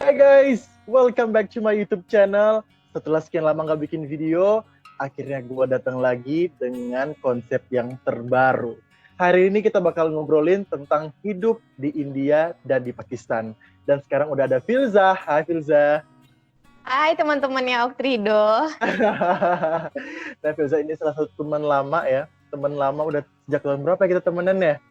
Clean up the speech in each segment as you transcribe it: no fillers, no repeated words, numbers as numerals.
Hai guys, welcome back to my YouTube channel. Setelah sekian lama nggak bikin video, akhirnya gue datang lagi dengan konsep yang terbaru. Hari ini kita bakal ngobrolin tentang hidup di India dan di Pakistan. Dan sekarang udah ada Filza. Hai Filza. Hai teman-temannya Oktrido. Nah Filza ini salah satu teman lama ya. Teman lama udah sejak tahun berapa kita temenan ya?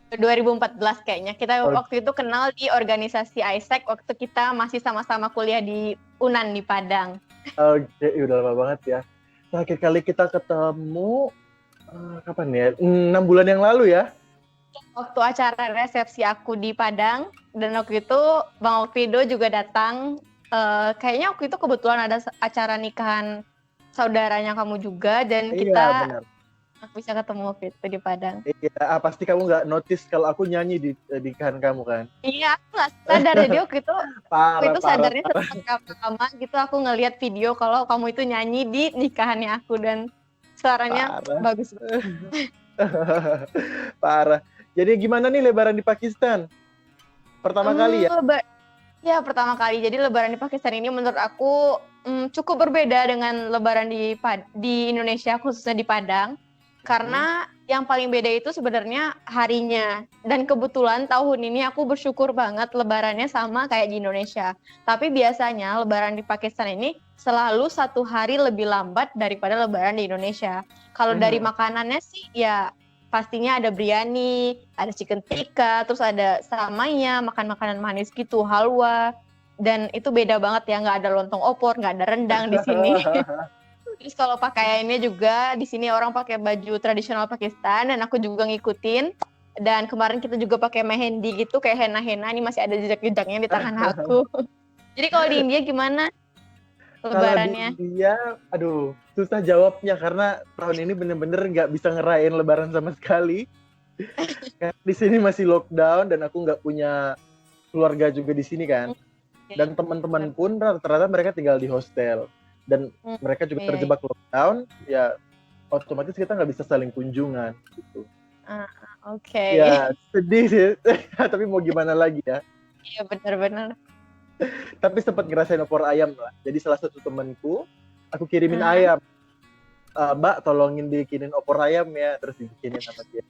2014 kayaknya. Kita waktu itu kenal di organisasi ISEC waktu kita masih sama-sama kuliah di UNAN di Padang. Oke, udah lama banget ya. Terakhir kali kita ketemu kapan ya? 6 bulan yang lalu ya? Waktu acara resepsi aku di Padang, dan waktu itu Bang Oktrido juga datang. Kayaknya waktu itu kebetulan ada acara nikahan saudaranya kamu juga, dan kita benar. bisa ketemu waktu itu di Padang. Iya, pasti kamu nggak notice kalau aku nyanyi di nikahan kamu kan? Iya, aku nggak sadar. Jadi waktu itu sadarnya setelah lama gitu aku ngelihat video kalau kamu itu nyanyi di nikahannya aku, dan suaranya bagus banget. Parah. Jadi gimana nih lebaran di Pakistan? Pertama kali ya? Ya, pertama kali. Jadi lebaran di Pakistan ini menurut aku cukup berbeda dengan lebaran di Indonesia, khususnya di Padang. Karena yang paling beda itu sebenarnya harinya. Dan kebetulan tahun ini aku bersyukur banget lebarannya sama kayak di Indonesia. Tapi biasanya lebaran di Pakistan ini selalu 1 hari lebih lambat daripada lebaran di Indonesia. Kalau dari makanannya sih ya pastinya ada biryani, ada chicken tikka, terus ada samanya, makan makanan manis gitu, halwa. Dan itu beda banget ya, nggak ada lontong opor, nggak ada rendang di sini. Terus kalau pakaiannya juga di sini orang pakai baju tradisional Pakistan, dan aku juga ngikutin. Dan kemarin kita juga pakai mehendi gitu, kayak henna-henna. Ini masih ada jejak-jejaknya di tangan aku. Jadi kalau di India gimana lebarannya? Kalau di India, aduh, susah jawabnya karena tahun ini bener-bener nggak bisa ngerayain lebaran sama sekali. Di sini masih lockdown dan aku nggak punya keluarga juga di sini kan. Dan teman-teman pun rata-rata mereka tinggal di hostel. Dan mereka juga terjebak lockdown, ya otomatis kita nggak bisa saling kunjungan gitu. Oke. Ya sedih sih, tapi mau gimana lagi ya. Iya benar-benar. Tapi sempat ngerasain opor ayam lah. Jadi salah satu temanku, aku kirimin ayam. Mbak tolongin bikinin opor ayam ya, terus dibikinin sama dia.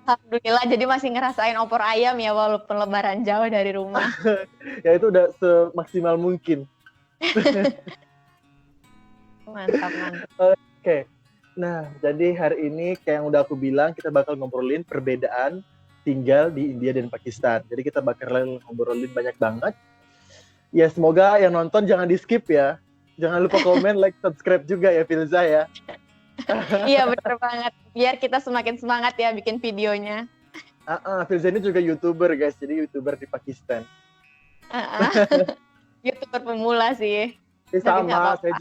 Alhamdulillah, jadi masih ngerasain opor ayam ya walaupun lebaran jauh dari rumah. Ya itu udah semaksimal mungkin. Mantap. Oke. Nah, jadi hari ini kayak yang udah aku bilang, kita bakal ngobrolin perbedaan tinggal di India dan Pakistan. Jadi kita bakal ngobrolin banyak banget. Ya semoga yang nonton jangan di skip ya. Jangan lupa komen, like, subscribe juga ya Filza ya. Iya bener banget. Biar kita semakin semangat ya bikin videonya. Filza ini juga YouTuber guys, jadi YouTuber di Pakistan. YouTuber pemula sih. Sama, saya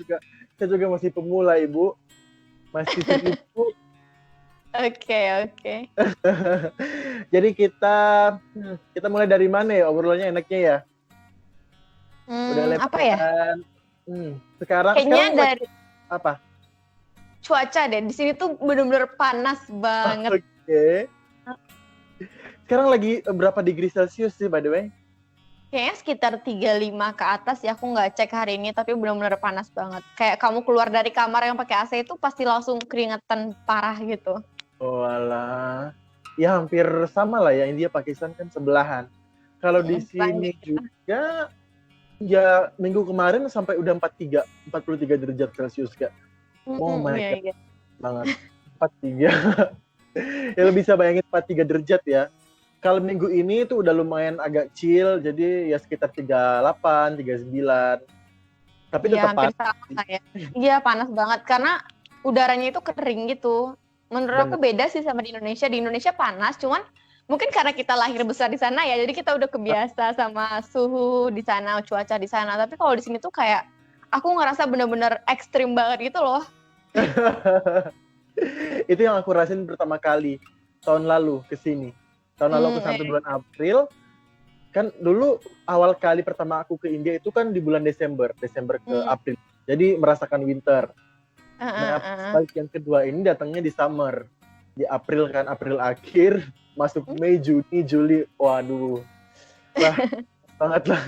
juga masih pemula Ibu. Masih sibuk. Oke. Jadi kita mulai dari mana ya obrolannya enaknya ya? Udah apa ya? Sekarang dari apa? Cuaca deh. Di sini tuh benar-benar panas banget. Oke. Sekarang lagi berapa degree Celcius sih by the way? Kayaknya sekitar 35 ke atas ya, aku nggak cek hari ini, tapi benar-benar panas banget. Kayak kamu keluar dari kamar yang pakai AC itu pasti langsung keringetan parah gitu. Oh alah. Ya hampir sama lah ya, India Pakistan kan sebelahan. Kalau di sini juga ya minggu kemarin sampai udah 43 derajat Celcius Kak. Oh my god. Banget. 43. Ya lo bisa bayangin 43 derajat ya. Kalau minggu ini tuh udah lumayan agak chill, jadi ya sekitar 38, 39. Tapi tetap panas. Ya. Iya panas banget karena udaranya itu kering gitu. Menurut aku beda sih sama di Indonesia. Di Indonesia panas, cuman mungkin karena kita lahir besar di sana ya, jadi kita udah kebiasa sama suhu di sana, cuaca di sana. Tapi kalau di sini tuh kayak aku ngerasa bener-bener ekstrim banget gitu loh. Itu yang aku rasain pertama kali tahun lalu ke sini. Tahun lalu aku sampai bulan April. Kan dulu awal kali pertama aku ke India itu kan di bulan Desember ke April. Jadi merasakan winter. Nah, yang kedua ini datangnya di summer. Di April kan, April akhir, masuk Mei, Juni, Juli. Waduh. Lah, Banget lah.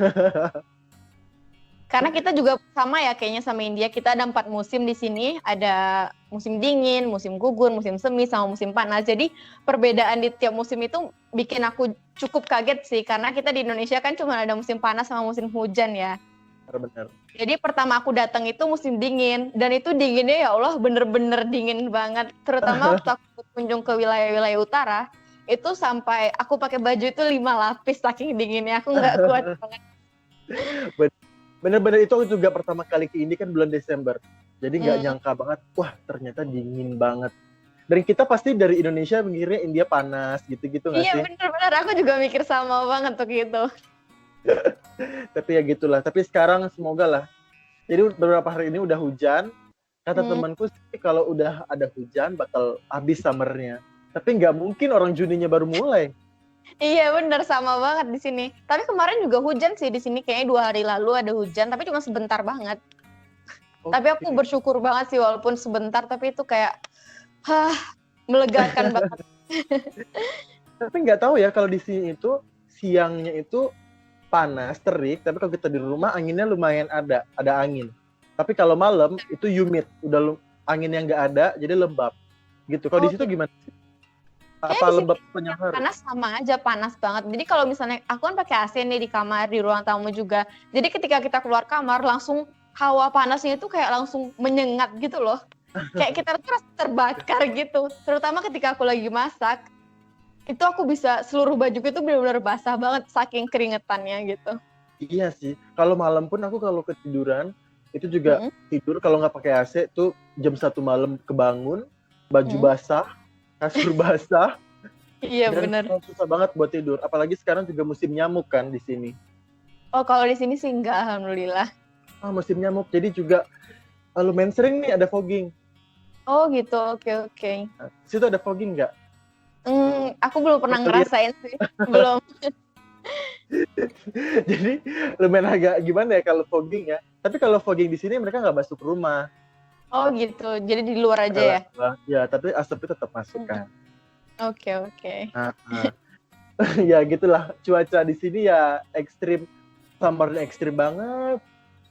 Karena kita juga sama ya kayaknya sama India, kita ada 4 musim di sini, ada musim dingin, musim gugur, musim semi, sama musim panas. Jadi perbedaan di tiap musim itu bikin aku cukup kaget sih, karena kita di Indonesia kan cuma ada musim panas sama musim hujan ya. Benar-benar. Jadi pertama aku datang itu musim dingin, dan itu dinginnya ya Allah bener-bener dingin banget. Terutama waktu aku berkunjung ke wilayah-wilayah utara, itu sampai aku pakai baju itu 5 lapis saking dinginnya, aku nggak kuat banget. Bener-bener itu aku juga pertama kali ke Indi kan bulan Desember. Jadi nggak nyangka banget, wah ternyata dingin banget. Dan kita pasti dari Indonesia mikirnya India panas gitu-gitu nggak Iya sih? bener-bener, aku juga mikir sama banget tuh gitu. Tapi ya gitulah. Tapi sekarang semoga lah. Jadi beberapa hari ini udah hujan. Kata temanku sih kalau udah ada hujan bakal habis summernya. Tapi nggak mungkin orang Juninya baru mulai. Iya bener, sama banget di sini. Tapi kemarin juga hujan sih di sini, kayaknya 2 hari lalu ada hujan, tapi cuma sebentar banget. Tapi aku bersyukur banget sih walaupun sebentar, tapi itu kayak melegakan banget. Tapi nggak tahu ya kalau di sini itu siangnya itu panas, terik, tapi kalau kita di rumah anginnya lumayan ada angin. Tapi kalau malam itu humid, udah angin yang nggak ada, jadi lembab. Gitu. Kalau di situ gimana? Apa lembab penyaharu? Panas sama aja, panas banget. Jadi kalau misalnya aku kan pakai AC nih di kamar, di ruang tamu juga. Jadi ketika kita keluar kamar langsung hawa panasnya itu kayak langsung menyengat gitu loh. Kayak kita terasa terbakar gitu. Terutama ketika aku lagi masak, itu aku bisa seluruh bajuku itu benar-benar basah banget saking keringetannya gitu. Iya sih. Kalau malam pun aku kalau ketiduran itu juga tidur kalau nggak pakai AC tuh jam 1 malam kebangun, baju basah, kasur basah. Iya benar. Susah banget buat tidur. Apalagi sekarang juga musim nyamuk kan di sini. Oh kalau di sini sih enggak, alhamdulillah. Musim nyamuk. Jadi juga lumayan sering nih ada fogging. Oh gitu, oke. Nah, situ ada fogging nggak? Aku belum pernah ngerasain sih, belum. Jadi lumayan agak gimana ya kalau fogging ya. Tapi kalau fogging di sini mereka nggak masuk rumah. Oh gitu, jadi di luar aja ya? Ya, tapi asapnya tetap masuk kan. Oke. Ya gitulah, cuaca di sini ya ekstrim. Summernya ekstrim banget,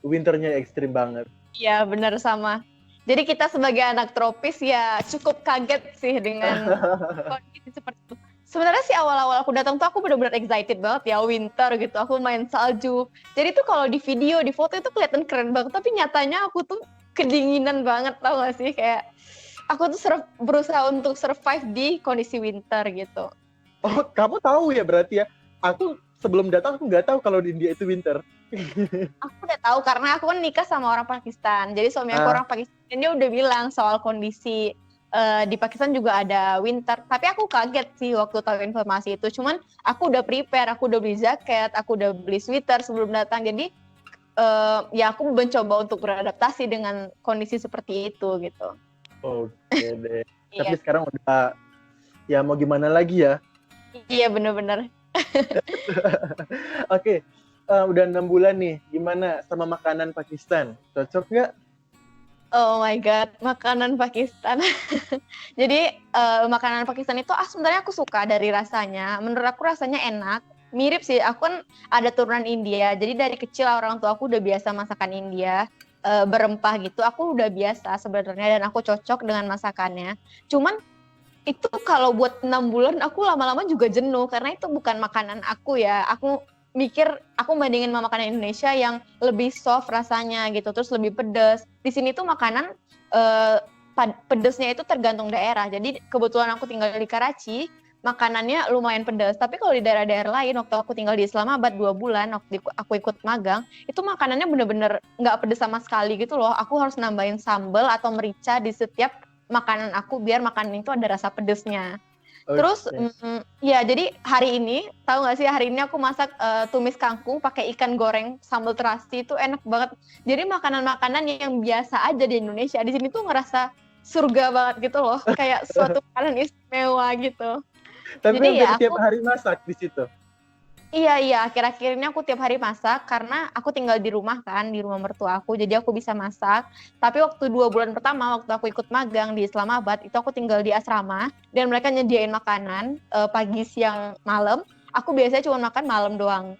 winternya ekstrim banget. Iya benar sama. Jadi kita sebagai anak tropis ya cukup kaget sih dengan kondisi seperti itu. Sebenarnya sih awal-awal aku datang tuh aku benar-benar excited banget ya, winter gitu. Aku main salju. Jadi tuh kalau di video, di foto itu kelihatan keren banget. Tapi nyatanya aku tuh kedinginan banget, tau gak sih? Kayak aku tuh berusaha untuk survive di kondisi winter gitu. Oh, kamu tahu ya berarti ya? Aku sebelum datang aku nggak tahu kalau di India itu winter. Aku udah tahu karena aku kan nikah sama orang Pakistan. Jadi suami aku orang Pakistan, dia udah bilang soal kondisi di Pakistan juga ada winter. Tapi aku kaget sih waktu tahu informasi itu. Cuman aku udah prepare, aku udah beli jaket, aku udah beli sweater sebelum datang. Jadi ya aku mencoba untuk beradaptasi dengan kondisi seperti itu gitu. Oke deh. Tapi sekarang udah ya mau gimana lagi ya? Iya benar-benar. Oke. Udah 6 bulan nih. Gimana sama makanan Pakistan? Cocok nggak? Oh my god, makanan Pakistan. Jadi makanan Pakistan itu sebenarnya aku suka dari rasanya. Menurut aku rasanya enak. Mirip sih, aku kan ada turunan India. Jadi dari kecil orang tua aku udah biasa masakan India. Berempah gitu, aku udah biasa sebenarnya dan aku cocok dengan masakannya. Cuman itu kalau buat 6 bulan aku lama-lama juga jenuh karena itu bukan makanan aku ya. Aku mikir aku bandingin sama makanan Indonesia yang lebih soft rasanya gitu, terus lebih pedas. Di sini tuh makanan pedesnya itu tergantung daerah. Jadi kebetulan aku tinggal di Karachi, makanannya lumayan pedas. Tapi kalau di daerah-daerah lain, waktu aku tinggal di Islamabad 2 bulan, waktu aku ikut magang, itu makanannya bener-bener nggak pedas sama sekali gitu loh. Aku harus nambahin sambal atau merica di setiap makanan aku biar makanan itu ada rasa pedesnya. Terus ya jadi hari ini tahu nggak sih, hari ini aku masak tumis kangkung pakai ikan goreng sambal terasi, itu enak banget. Jadi makanan-makanan yang biasa aja di Indonesia di sini tuh ngerasa surga banget gitu loh, kayak suatu makanan istimewa gitu. Tapi jadi ya tiap hari masak di situ. Iya, akhir-akhir ini aku tiap hari masak karena aku tinggal di rumah kan, di rumah mertua aku, jadi aku bisa masak. Tapi waktu 2 bulan pertama, waktu aku ikut magang di Islamabad, itu aku tinggal di asrama, dan mereka nyediain makanan, pagi, siang, malam. Aku biasanya cuma makan malam doang.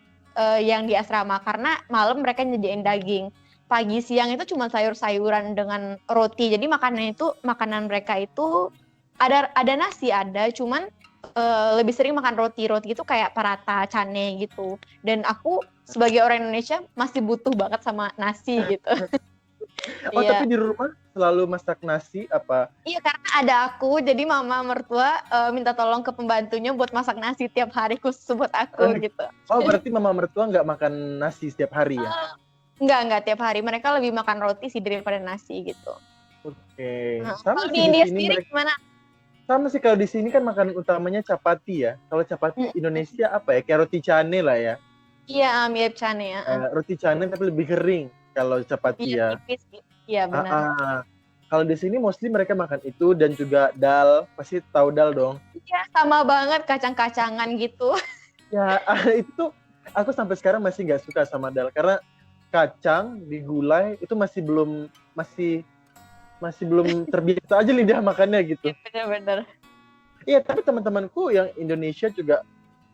yang di asrama karena malam mereka nyediain daging. Pagi siang itu cuma sayur-sayuran dengan roti. Jadi makanan mereka itu ada nasi ada, cuman lebih sering makan roti itu kayak paratha, cane gitu. Dan aku sebagai orang Indonesia masih butuh banget sama nasi gitu. Oh, Iya. tapi di rumah selalu masak nasi apa? Iya, karena ada aku, jadi mama mertua minta tolong ke pembantunya buat masak nasi tiap hari khusus buat aku gitu. Oh, berarti mama mertua nggak makan nasi setiap hari ya? Enggak tiap hari. Mereka lebih makan roti sih daripada nasi gitu. Oke. Nah, Sama kalau sih di di India sini sendiri gimana? sama sih kalau di sini kan makanan utamanya chapati ya. Kalau chapati Indonesia apa ya? Kayak roti cane lah ya. Iya, mirip cane ya. Roti cane tapi lebih kering kalau chapati Iya, ya. tipis gitu. Iya, benar. Kalau di sini mostly mereka makan itu dan juga dal. Pasti tahu dal dong. Iya, sama banget kacang-kacangan gitu. Ya, itu aku sampai sekarang masih nggak suka sama dal karena kacang digulai itu masih belum terbiasa aja lidah makannya gitu. Bener-bener. Iya, tapi teman-temanku yang Indonesia juga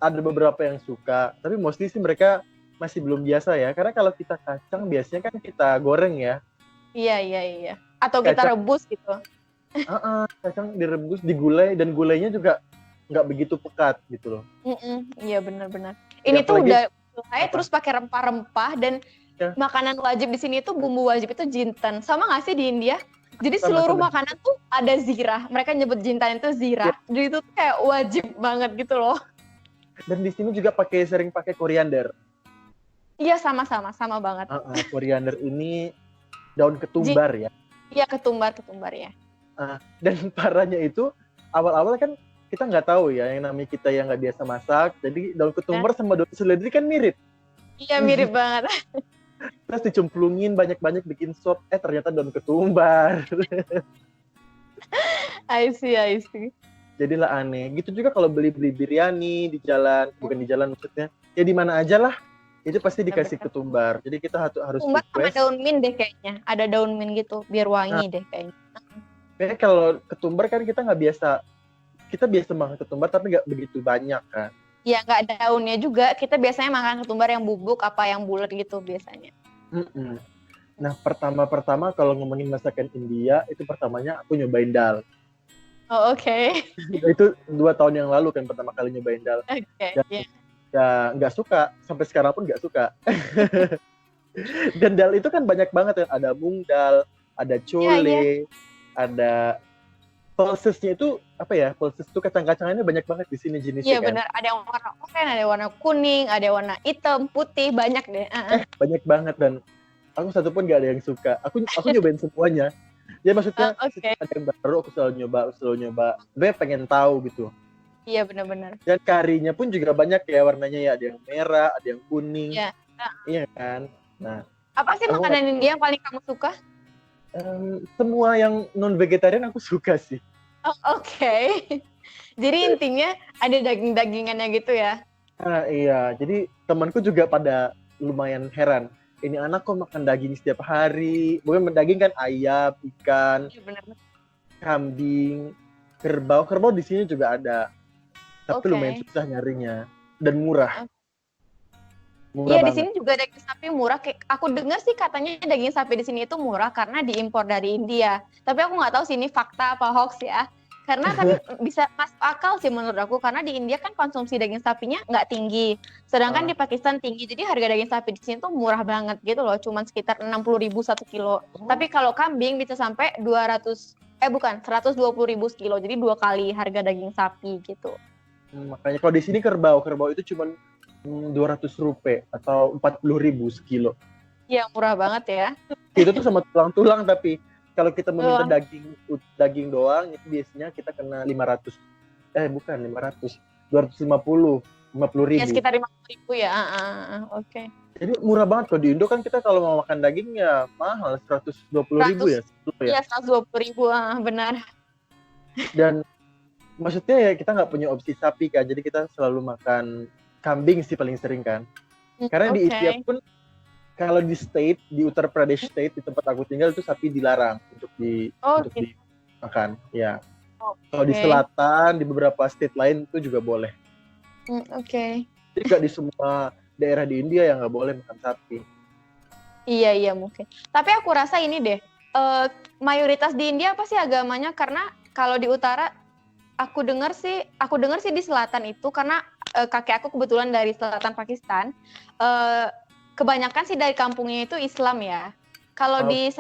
ada beberapa yang suka, tapi mostly sih mereka masih belum biasa ya. Karena kalau kita kacang biasanya kan kita goreng ya. Iya. Atau kita rebus gitu. Kacang direbus, digulai dan gulainya juga nggak begitu pekat gitu loh. Iya, benar-benar. Ya, Ini tuh apalagi udah gulai terus pakai rempah-rempah dan makanan wajib di sini tuh bumbu wajib itu jintan. Sama nggak sih di India? Jadi seluruh makanan tuh ada zirah. Mereka nyebut jintan itu zirah. Jadi itu tuh kayak wajib banget gitu loh. Dan di sini juga sering pakai koriander. Iya, sama banget. Koriander ini daun ketumbar ya. Iya, ketumbar ya. Dan parahnya itu awal-awal kan kita nggak tahu ya yang namanya kita yang nggak biasa masak. Jadi daun ketumbar sama daun seledri kan mirip. Iya, mirip banget. Terus dicemplungin banyak-banyak bikin sop, ternyata daun ketumbar. I see. Jadilah aneh. Gitu juga kalau beli biryani di jalan, bukan di jalan maksudnya, ya di mana aja lah, itu pasti dikasih ketumbar. Jadi kita harus ketumbar sama request. daun mint deh kayaknya. Ada daun mint gitu, biar wangi deh kayaknya. Kayaknya kalau ketumbar kan kita biasa makan ketumbar tapi nggak begitu banyak kan. Ya, nggak daunnya juga. Kita biasanya makan ketumbar yang bubuk apa yang bulat gitu biasanya. Nah, pertama kalau ngomongin masakan India, itu pertamanya aku nyobain dal. Oh, oke. Itu 2 tahun yang lalu kan pertama kali nyobain dal. Ya, nggak suka. Sampai sekarang pun nggak suka. Dan dal itu kan banyak banget ya. Ada mung dal, ada chole, ada pulsesnya itu apa ya? Pulses itu kacang-kacangannya banyak banget di sini jenisnya. Iya, benar. Ada yang warna oranye, ada yang warna kuning, ada yang warna hitam, putih, banyak deh. Banyak banget dan aku satu pun gak ada yang suka. Aku nyobain semuanya. Ya maksudnya ada yang baru aku selalu nyoba. Gue pengen tahu gitu. Iya, benar-benar. Dan karinya pun juga banyak ya warnanya ya. Ada yang merah, ada yang kuning. Iya kan. Nah, apa sih makanan India yang paling kamu suka? Semua yang non vegetarian aku suka sih. Oh, oke. Jadi intinya ada daging-dagingannya gitu ya? Iya. Jadi temanku juga pada lumayan heran. Ini anak kok makan daging setiap hari. Bukan daging kan ayam, ikan, kambing, kerbau. Kerbau di sini juga ada. Tapi lumayan susah nyarinya dan murah. Iya, di sini juga daging sapi murah. Aku dengar sih katanya daging sapi di sini itu murah karena diimpor dari India. Tapi aku nggak tahu sih ini fakta apa hoax ya. Karena tapi bisa masuk akal sih menurut aku. Karena di India kan konsumsi daging sapinya nggak tinggi. Sedangkan di Pakistan tinggi. Jadi harga daging sapi di sini tuh murah banget gitu loh. Cuman sekitar 60.000 1 kilo. Tapi kalau kambing bisa sampai 120.000 sekilo. Jadi 2 kali harga daging sapi gitu. Makanya kalau di sini kerbau itu cuman 200 rupiah atau 40.000 sekilo. Iya, murah banget ya. Itu tuh sama tulang-tulang, tapi kalau kita meminta daging doang itu biasanya kita kena 500. 50.000. Ya sekitar 50.000 ya. Oke. Jadi murah banget. Kalau di Indo kan kita kalau mau makan daging ya mahal 120.000 ya. Iya, 120.000, benar. Dan maksudnya ya kita nggak punya opsi sapi kan, jadi kita selalu makan kambing sih paling sering kan. Karena di India pun kalau di Uttar Pradesh state di tempat aku tinggal itu sapi dilarang untuk dimakan. Ya. Kalau di selatan di beberapa state lain itu juga boleh. Jadi nggak di semua daerah di India yang nggak boleh makan sapi. Iya mungkin. Tapi aku rasa ini deh, mayoritas di India apa sih agamanya? Karena kalau di utara aku dengar sih di selatan itu karena kakek aku kebetulan dari selatan Pakistan. Kebanyakan sih dari kampungnya itu Islam ya. Kalau Oh, di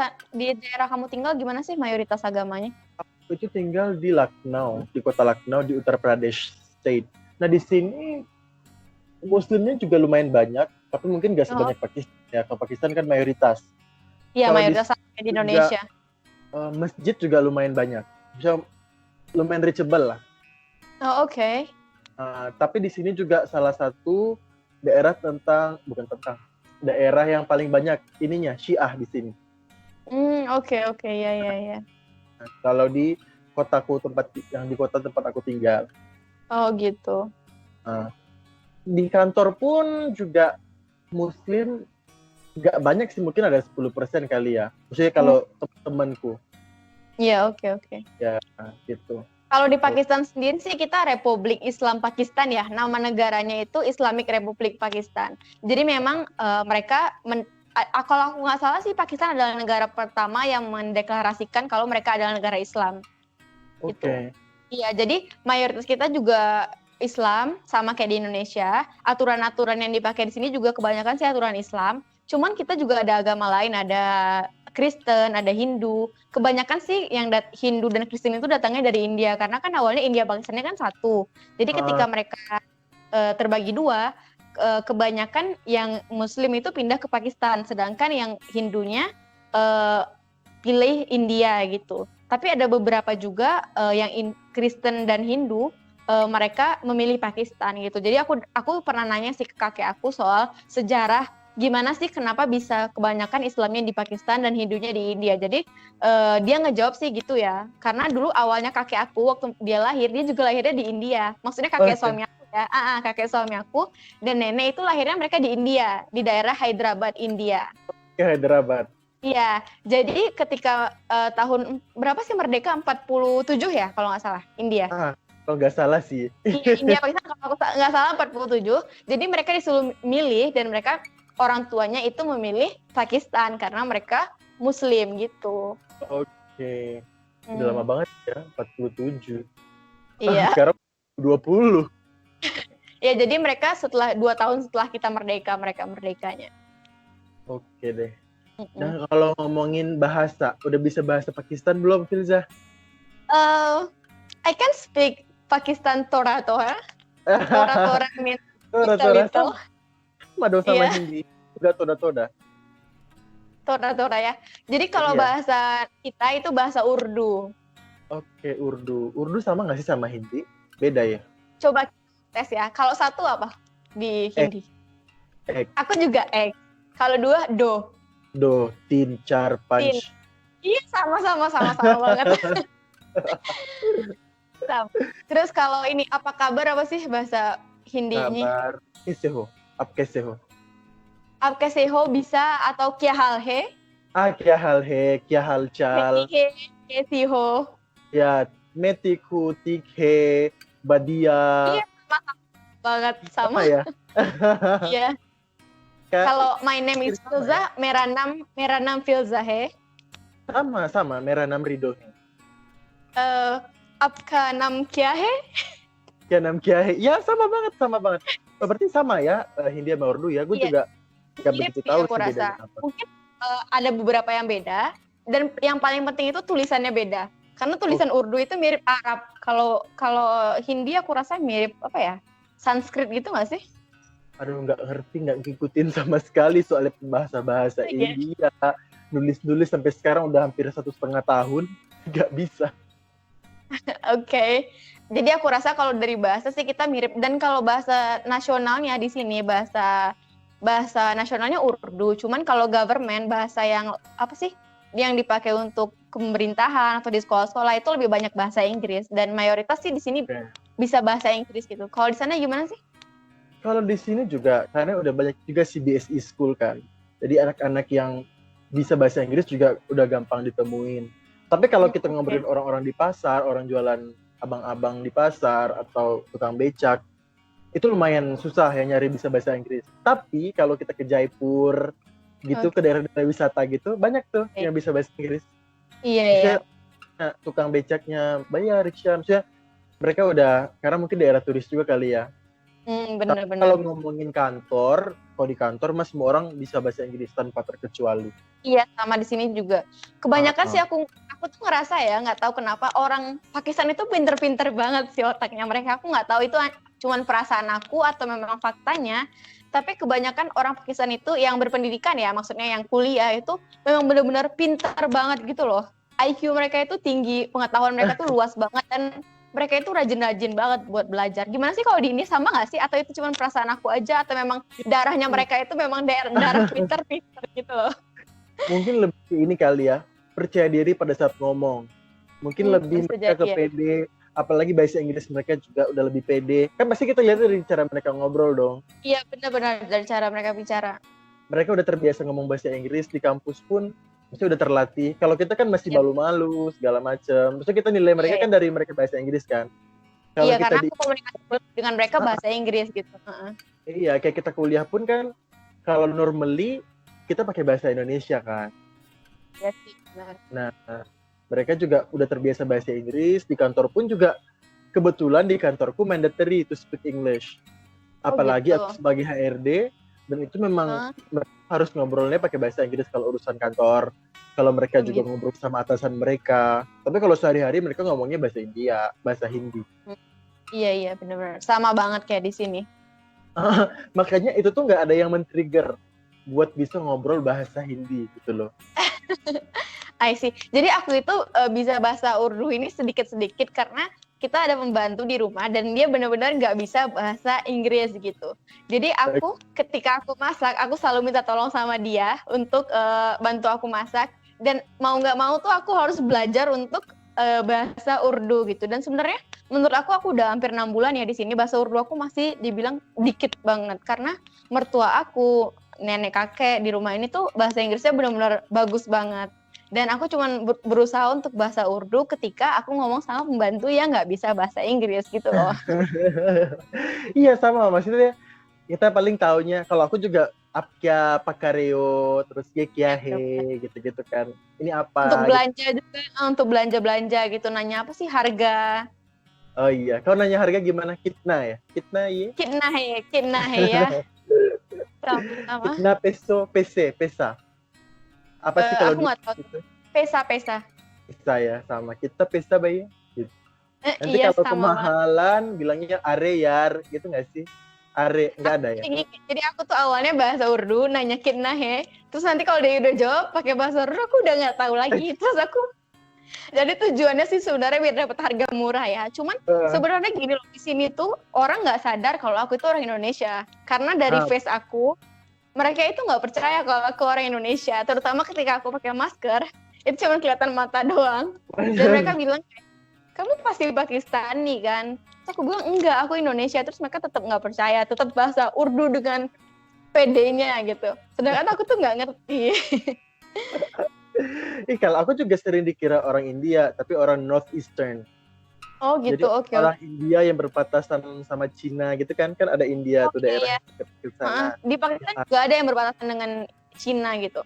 daerah kamu tinggal gimana sih mayoritas agamanya? aku itu tinggal di Lucknow, di kota Lucknow di Uttar Pradesh State. Nah di sini Muslimnya juga lumayan banyak, tapi mungkin nggak Oh, sebanyak Pakistan ya. Kalau Pakistan kan mayoritas. iya Kalau di mayoritas sini sama di juga Indonesia. masjid juga lumayan banyak, bisa lumayan reachable lah. Oh, oke. Tapi di sini juga salah satu bukan tentang daerah yang paling banyak ininya Syiah di sini. Oke, ya. Nah, kalau di di kota tempat aku tinggal, Oh, gitu. Nah, di kantor pun juga Muslim nggak banyak sih, mungkin ada 10% kali ya. Maksudnya kalau teman-temanku Iya, oke. ya gitu. Kalau di Pakistan sendiri sih kita Republik Islam Pakistan ya. Nama negaranya itu Islamic Republic Pakistan. Jadi memang mereka kalau aku nggak salah sih Pakistan adalah negara pertama yang mendeklarasikan kalau mereka adalah negara Islam. Oke. Gitu. Iya, jadi mayoritas kita juga Islam sama kayak di Indonesia. Aturan-aturan yang dipakai di sini juga kebanyakan sih aturan Islam. Cuman kita juga ada agama lain, ada Kristen, ada Hindu. Kebanyakan sih yang Hindu dan Kristen itu datangnya dari India karena kan awalnya India Pakistannya kan satu. Jadi ketika mereka terbagi dua, kebanyakan yang Muslim itu pindah ke Pakistan, sedangkan yang Hindunya pilih India gitu. Tapi ada beberapa juga yang Kristen dan Hindu mereka memilih Pakistan gitu. Jadi aku pernah nanya sih ke kakek aku soal sejarah gimana sih kenapa bisa kebanyakan Islamnya di Pakistan dan Hindunya di India. Jadi dia ngejawab sih gitu ya. Karena dulu awalnya kakek aku waktu dia lahir, dia juga lahirnya di India. Maksudnya kakek suami aku ya. Kakek suami aku dan nenek itu lahirnya mereka di India, di daerah Hyderabad, India. Hyderabad. Iya, jadi ketika tahun berapa sih merdeka? 47 ya kalau nggak salah, India. Kalau nggak salah sih. India Pakistan kalau nggak salah 47. Jadi mereka disuruh milih dan mereka orang tuanya itu memilih Pakistan karena mereka Muslim gitu. Oke. Udah lama banget ya, 47. Iya. Sekarang 20. Ya, jadi mereka setelah 2 tahun setelah kita merdeka, mereka merdekanya. Oke deh. Nah, kalau ngomongin bahasa, udah bisa bahasa Pakistan belum, Filza? I can speak Pakistan Tora means little. Sama dong sama Hindi. Udah toda. Tora ya. Jadi kalau bahasa kita itu bahasa Urdu. Oke, Urdu. Urdu sama nggak sih sama Hindi? Beda ya? Coba tes ya. Kalau satu apa di Hindi? Ek. Aku juga ek. Kalau dua do. Do, tin, char, punch. Iya, sama banget. Sama. Terus kalau ini apa kabar apa sih bahasa Hindinya? Kabar. Keseho. Ap keseho. Ap keseho bisa atau kya hal hai? Kya hal hai, kya hal chal. Kesiho. Ya, metiku, tikhe, badia. Iya, banget sama ya. Iya. Kalau my name is Filza, mera nam Filza hai. Sama, mera nam Rido hai. Apka nam kya hai? Kya nam kya hai? Ya, sama banget. Oh, berarti sama ya, Hindi sama Urdu ya. Gue juga nggak begitu tahu sih bedanya apa. Mungkin ada beberapa yang beda, dan yang paling penting itu tulisannya beda. Karena tulisan Urdu itu mirip Arab. Kalau Hindi aku rasa mirip apa ya? Sanskrit gitu nggak sih? Aduh, nggak ngerti, nggak ngikutin sama sekali soal bahasa India. Nulis sampai sekarang udah hampir 1,5 tahun, nggak bisa. Oke. Jadi aku rasa kalau dari bahasa sih kita mirip. Dan kalau bahasa nasionalnya di sini bahasa nasionalnya Urdu. Cuman kalau government bahasa yang apa sih? Yang dipakai untuk pemerintahan atau di sekolah-sekolah itu lebih banyak bahasa Inggris. Dan mayoritas sih di sini bisa bahasa Inggris gitu. Kalau di sana gimana sih? Kalau di sini juga, karena udah banyak juga CBSE school kan. Jadi anak-anak yang bisa bahasa Inggris juga udah gampang ditemuin. Tapi kalau kita ngobrolin orang-orang di pasar, orang jualan abang-abang di pasar, atau tukang becak, itu lumayan susah ya nyari bisa bahasa Inggris. Tapi kalau kita ke Jaipur gitu, ke daerah-daerah wisata gitu, banyak tuh yang bisa bahasa Inggris. Iya, Maksudnya tukang becaknya bayar rickshaw, maksudnya mereka udah, karena mungkin daerah turis juga kali ya. Tapi Bener-bener. kalau ngomongin kantor, kalau di kantor mas semua orang bisa bahasa Inggris tanpa terkecuali. Iya, sama di sini juga. Kebanyakan sih aku tuh ngerasa ya, nggak tahu kenapa orang Pakistan itu pinter-pinter banget sih otaknya mereka. Aku nggak tahu itu cuman perasaan aku atau memang faktanya. Tapi kebanyakan orang Pakistan itu yang berpendidikan ya, maksudnya yang kuliah itu memang benar-benar pinter banget gitu loh. IQ mereka itu tinggi, pengetahuan mereka tuh luas banget, dan mereka itu rajin-rajin banget buat belajar. Gimana sih kalau di ini sama nggak sih? Atau itu cuma perasaan aku aja? Atau memang darahnya mereka itu memang darah pinter-pinter gitu loh? Mungkin lebih ini kali ya, percaya diri pada saat ngomong. Mungkin lebih mereka ke pede, apalagi bahasa Inggris mereka juga udah lebih pede. Kan pasti kita lihat dari cara mereka ngobrol dong. Iya, benar-benar dari cara mereka bicara. Mereka udah terbiasa ngomong bahasa Inggris, di kampus pun mesti udah terlatih. Kalau kita kan masih malu-malu segala macam. Terus kita nilai mereka kan dari mereka bahasa Inggris kan. Kalau iya, karena aku komunikasi dengan mereka bahasa Inggris gitu. Iya, kayak kita kuliah pun kan kalau normally kita pakai bahasa Indonesia kan. Iya sih, benar. Nah, mereka juga udah terbiasa bahasa Inggris. Di kantor pun juga kebetulan di kantorku mandatory to speak English. Apalagi aku sebagai HRD, dan itu memang harus ngobrolnya pakai bahasa Inggris kalau urusan kantor. Kalau mereka juga ngobrol sama atasan mereka. Tapi kalau sehari-hari mereka ngomongnya bahasa India, bahasa Hindi. Iya, benar-benar. Sama banget kayak di sini. Makanya itu tuh nggak ada yang men-trigger buat bisa ngobrol bahasa Hindi gitu loh. I see. Jadi aku itu bisa bahasa Urdu ini sedikit-sedikit karena kita ada pembantu di rumah dan dia benar-benar nggak bisa bahasa Inggris gitu. Jadi aku ketika aku masak, aku selalu minta tolong sama dia untuk bantu aku masak. Dan mau nggak mau tuh aku harus belajar untuk bahasa Urdu gitu. Dan sebenarnya menurut aku udah hampir 6 bulan ya di sini, bahasa Urdu aku masih dibilang dikit banget karena mertua aku, nenek kakek di rumah ini tuh bahasa Inggrisnya benar-benar bagus banget. Dan aku cuma berusaha untuk bahasa Urdu ketika aku ngomong sama pembantu yang nggak bisa bahasa Inggris gitu loh. Iya sama, maksudnya kita paling taunya, kalau aku juga apkya pakareo, terus ye kya he, gitu-gitu kan. Ini apa? Untuk belanja gitu. Juga, untuk belanja-belanja gitu, nanya apa sih harga. Oh iya, kau nanya harga gimana? Kitna ya? Kitna ye? Kitna he ya. Sama. Kitna peso, pesa. Apa sih kalau aku nggak tahu. Gitu? Pesa. Pesa ya, sama. Kita pesa bayi. Gitu. Nanti iya, kalau kemahalan bilangnya are yar, gitu nggak sih? Are, nggak ada ya? Jadi aku tuh awalnya bahasa Urdu, nanya kitna he. Terus nanti kalau dia udah jawab pakai bahasa Urdu, aku udah nggak tahu lagi. Terus aku, jadi tujuannya sih sebenarnya biar dapat harga murah ya. Cuman sebenarnya gini loh, di sini tuh orang nggak sadar kalau aku itu orang Indonesia. Karena dari face aku, mereka itu nggak percaya kalau aku orang Indonesia. Terutama ketika aku pakai masker, itu cuma kelihatan mata doang. Dan mereka bilang, kamu pasti Pakistani kan? Terus aku bilang, enggak, aku Indonesia. Terus mereka tetap nggak percaya, tetap bahasa Urdu dengan PD-nya gitu. Sedangkan aku tuh nggak ngerti. Kalau aku juga sering dikira orang India, tapi orang Northeastern. Oh gitu, oke. Orang India yang berbatasan sama Cina gitu kan ada India tuh daerah ke sana. Di Pakistan juga ada yang berbatasan dengan Cina gitu.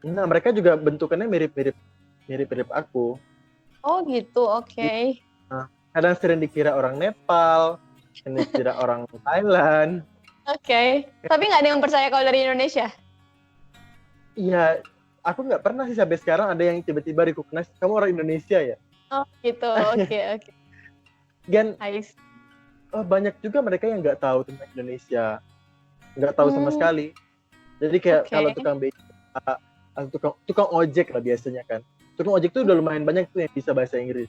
Nah, mereka juga bentukannya mirip aku. Oh gitu, oke. Nah, kadang sering dikira orang Nepal, sering dikira orang Thailand. Oke. Tapi nggak ada yang percaya kalau dari Indonesia? Iya, aku nggak pernah sih sampai sekarang ada yang tiba-tiba recognize kamu orang Indonesia ya. Oh gitu, oke. Dan banyak juga mereka yang nggak tahu tentang Indonesia, nggak tahu sama sekali. Jadi kayak kalau tukang beca, tukang ojek lah biasanya kan. Tukang ojek tuh udah lumayan banyak tuh yang bisa bahasa Inggris.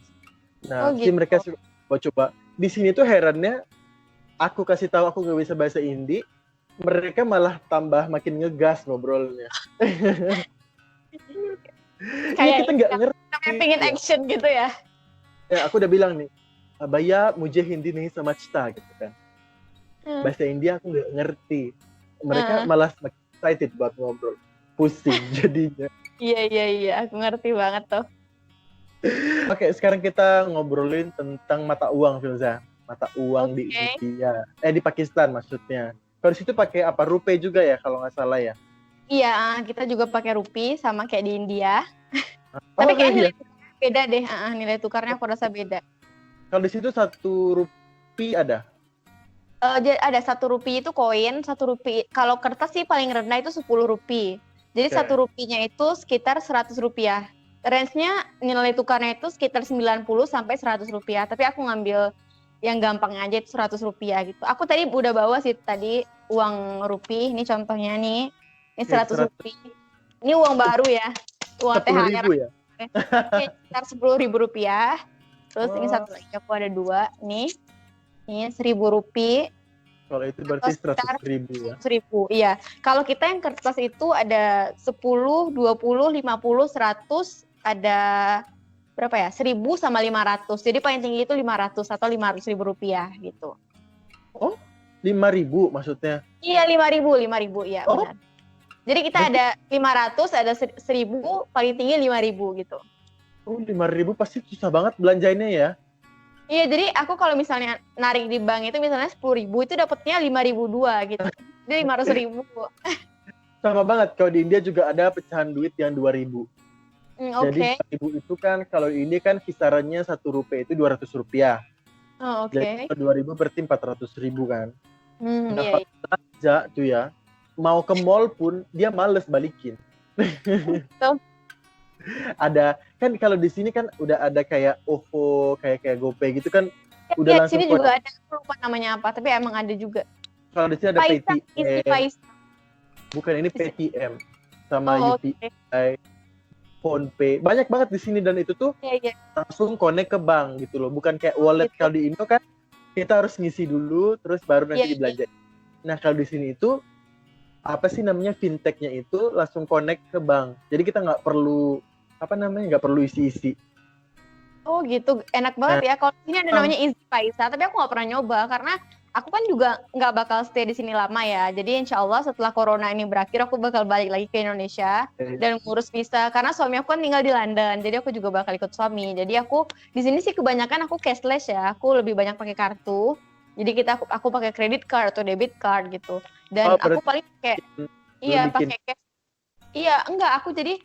Nah, gitu. Mereka coba. Di sini tuh herannya, aku kasih tahu aku nggak bisa bahasa Hindi, mereka malah tambah makin ngegas ngobrolnya. Kayak kita nggak ngerti. Pengen action gitu ya. Ya, aku udah bilang nih, Baya mujhe Hindi nih sama cita gitu kan. Bahasa India aku nggak ngerti. Mereka malah semakin excited buat ngobrol. Pusing jadinya. Iya, aku ngerti banget tuh. Oke, sekarang kita ngobrolin tentang mata uang, Filza. mata uang di Oke. India. Di Pakistan maksudnya. Kalau di situ pakai apa? Rupee juga ya kalau nggak salah ya. Iya, kita juga pakai rupiah sama kayak di India. Oh Tapi kayak iya. nilai tukarnya beda deh. Nilai tukarnya aku rasa beda. Kalau di situ 1 rupiah ada. Ada 1 rupiah itu koin, 1 rupiah. Kalau kertas sih paling rendah itu 10 rupiah. Jadi Oke. 1 rupiahnya itu sekitar 100 rupiah. Range-nya nilai tukarnya itu sekitar 90 sampai 100 rupiah. Tapi aku ngambil yang gampangnya aja itu 100 rupiah gitu. Aku tadi udah bawa sih tadi uang rupiah. Ini contohnya nih. Ini 100 rupiah. Ini uang baru ya. Uang 10.000 THR. ya. Ini sekitar 10.000 rupiah. Terus ini Oh. satu lagi aku ada 2 nih. Ini 1.000 rupiah. Kalau itu berarti Sekitar 100.000 ya. 100.000, iya. Kalau kita yang kertas itu ada 10, 20, 50, 100, ada berapa ya? 1.000 sama 500. Jadi paling tinggi itu 500 atau 500.000 rupiah gitu. 5.000 maksudnya. Iya, 5.000, iya Oh. benar. Jadi kita ada 500, ada 1.000, paling tinggi 5.000 gitu. Oh, 5.000 pasti susah banget belanjanya ya. Iya, jadi aku kalau misalnya narik di bank itu misalnya 10.000 itu dapatnya 5.002 gitu. Jadi 500.000. Sama banget. Kalau di India juga ada pecahan duit yang 2.000. Jadi Oke. 2.000 itu kan kalau ini kan kisarannya 1 rupiah itu 200 rupiah. Oh, Jadi oke. kalau 2.000 berarti 400.000 kan. Iya. Dapat belanja tuh ya. Mau ke mall pun dia males balikin. Tuh. Ada kan kalau di sini kan udah ada kayak OVO, kayak GoPay gitu kan udah Ya, di langsung sini connect. juga ada, aku lupa namanya apa, tapi emang ada juga. Kalau di sini ada Paisa, Easy PayTM, Paisa. bukan ini PayTM sama Oh, oke. UPI, PhonePe. Banyak banget di sini dan itu tuh Iya. langsung connect ke bank gitu loh. Bukan kayak wallet Gitu. kalau di Indo kan kita harus ngisi dulu terus baru nanti Iya. dibelanjain. Nah, kalau di sini itu apa sih namanya fintechnya itu langsung connect ke bank. Jadi kita nggak perlu nggak perlu isi-isi. Oh gitu, enak banget ya. Kalau di sini ada namanya Easy Paisa, tapi aku nggak pernah nyoba karena aku kan juga nggak bakal stay di sini lama ya. Jadi insya Allah setelah corona ini berakhir, aku bakal balik lagi ke Indonesia dan ngurus visa. Karena suami aku kan tinggal di London, jadi aku juga bakal ikut suami. Jadi aku di sini sih kebanyakan aku cashless ya. Aku lebih banyak pakai kartu. Jadi aku pakai credit card atau debit card gitu. Dan aku paling pakai pakai cash. Iya, enggak, aku jadi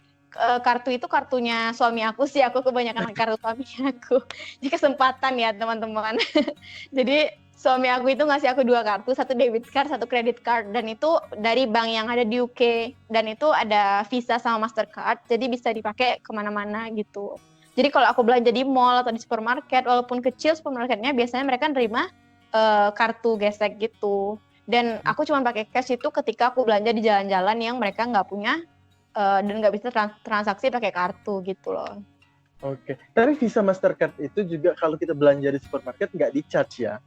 kartu itu kartunya suami aku sih, aku kebanyakan kartu suami aku. Jadi kesempatan ya teman-teman. Jadi suami aku itu ngasih aku 2 kartu, 1 debit card, 1 credit card, dan itu dari bank yang ada di UK, dan itu ada Visa sama Mastercard, jadi bisa dipakai kemana-mana gitu. Jadi kalau aku belanja di mall atau di supermarket, walaupun kecil supermarketnya, biasanya mereka nerima kartu gesek gitu. Dan aku cuma pakai cash itu ketika aku belanja di jalan-jalan yang mereka nggak punya dan nggak bisa transaksi pakai kartu gitu loh. Oke. Tapi Visa Mastercard itu juga kalau kita belanja di supermarket nggak di-charge ya?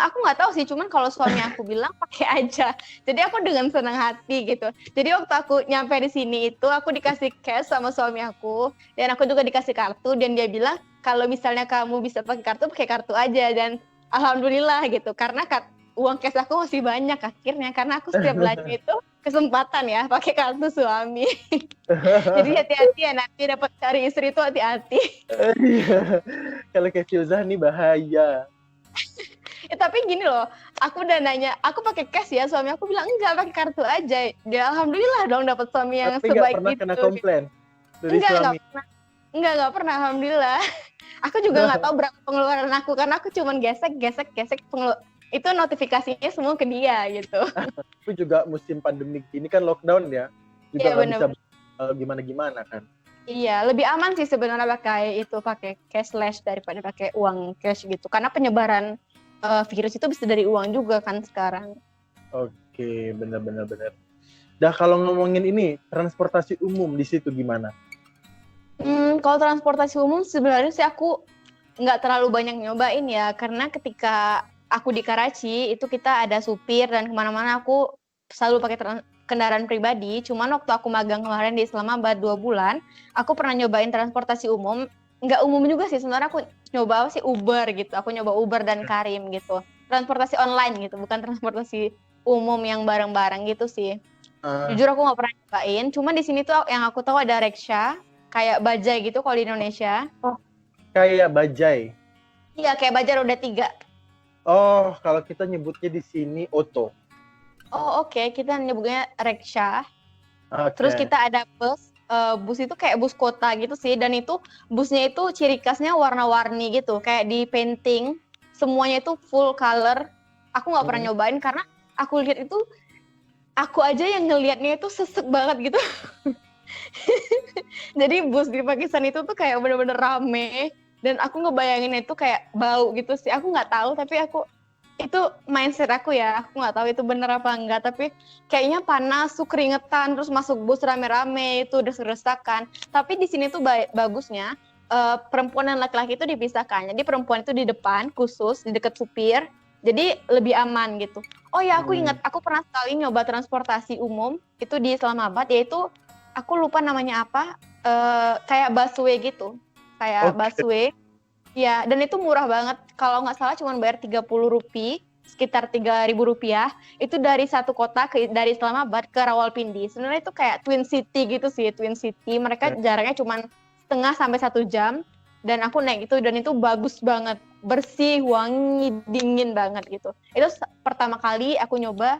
Aku nggak tahu sih, cuman kalau suami aku bilang pakai aja. Jadi aku dengan senang hati gitu. Jadi waktu aku nyampe di sini itu aku dikasih cash sama suami aku dan aku juga dikasih kartu dan dia bilang kalau misalnya kamu bisa pakai kartu aja dan alhamdulillah gitu karena uang cash aku masih banyak akhirnya karena aku setiap belanja itu kesempatan ya pakai kartu suami. Jadi hati-hati ya nanti dapat cari istri itu hati-hati. Iya. Kalau kayak Filzah nih bahaya. Tapi gini loh, aku udah nanya, aku pakai cash ya, suami aku bilang enggak pakai kartu aja. Dia alhamdulillah dong dapat suami yang Tapi sebaik nggak pernah itu. kena komplain dari suami. Enggak pernah alhamdulillah. Aku juga nggak tahu berapa pengeluaran aku karena aku cuma gesek itu notifikasinya semua ke dia gitu. Tapi juga musim pandemik ini kan lockdown ya, juga nggak bisa gimana-gimana kan. Iya, lebih aman sih sebenarnya pakai cashless daripada pakai uang cash gitu. Karena penyebaran virus itu bisa dari uang juga kan sekarang. Oke, benar. Dah kalau ngomongin ini transportasi umum di situ gimana? Kalau transportasi umum sebenarnya sih aku nggak terlalu banyak nyobain ya, karena ketika aku di Karachi itu kita ada supir dan kemana-mana aku selalu pakai kendaraan pribadi. Cuman waktu aku magang kemarin di Islamabad 2 bulan, aku pernah nyobain transportasi umum. Nggak umum juga sih, sebenarnya aku nyoba Uber gitu. Aku nyoba Uber dan Karim gitu. Transportasi online gitu, bukan transportasi umum yang bareng-bareng gitu sih. Jujur aku nggak pernah nyobain. Cuman di sini tuh yang aku tahu ada rickshaw, kayak bajai gitu kalau di Indonesia. Oh, kayak bajai. Iya, kayak baja roda 3. Oh, kalau kita nyebutnya di sini oto. Oh, oke. Kita nyebutnya rickshaw. Terus Oke. kita ada bus. Bus itu kayak bus kota gitu sih. Dan itu busnya itu ciri khasnya warna-warni gitu. Kayak di painting. Semuanya itu full color. Aku nggak pernah Hmm. nyobain karena aku lihat itu, aku aja yang ngelihatnya itu sesek banget gitu. Jadi bus di Pakistan itu tuh kayak bener-bener rame. Dan aku ngebayangin itu kayak bau gitu sih. Aku nggak tahu, tapi itu mindset aku ya. Aku nggak tahu itu bener apa enggak. Tapi kayaknya panas, tuh keringetan, terus masuk bus rame-rame itu desak-desakan. Tapi di sini tuh bagusnya perempuan dan laki-laki itu dipisahkan. Jadi perempuan itu di depan khusus di dekat supir. Jadi lebih aman gitu. Oh ya, aku ingat, aku pernah sekali nyoba transportasi umum itu di Islamabad, yaitu aku lupa namanya apa, kayak busway gitu. Kayak Oke. busway. Ya, dan itu murah banget. Kalau nggak salah cuma bayar 30 rupiah, sekitar 3.000 rupiah. Itu dari satu kota, dari Islamabad ke Rawalpindi. Sebenarnya itu kayak Twin City gitu sih, Twin City. Mereka jaraknya cuma setengah sampai 1 jam. Dan aku naik itu, dan itu bagus banget. Bersih, wangi, dingin banget gitu. Itu pertama kali aku nyoba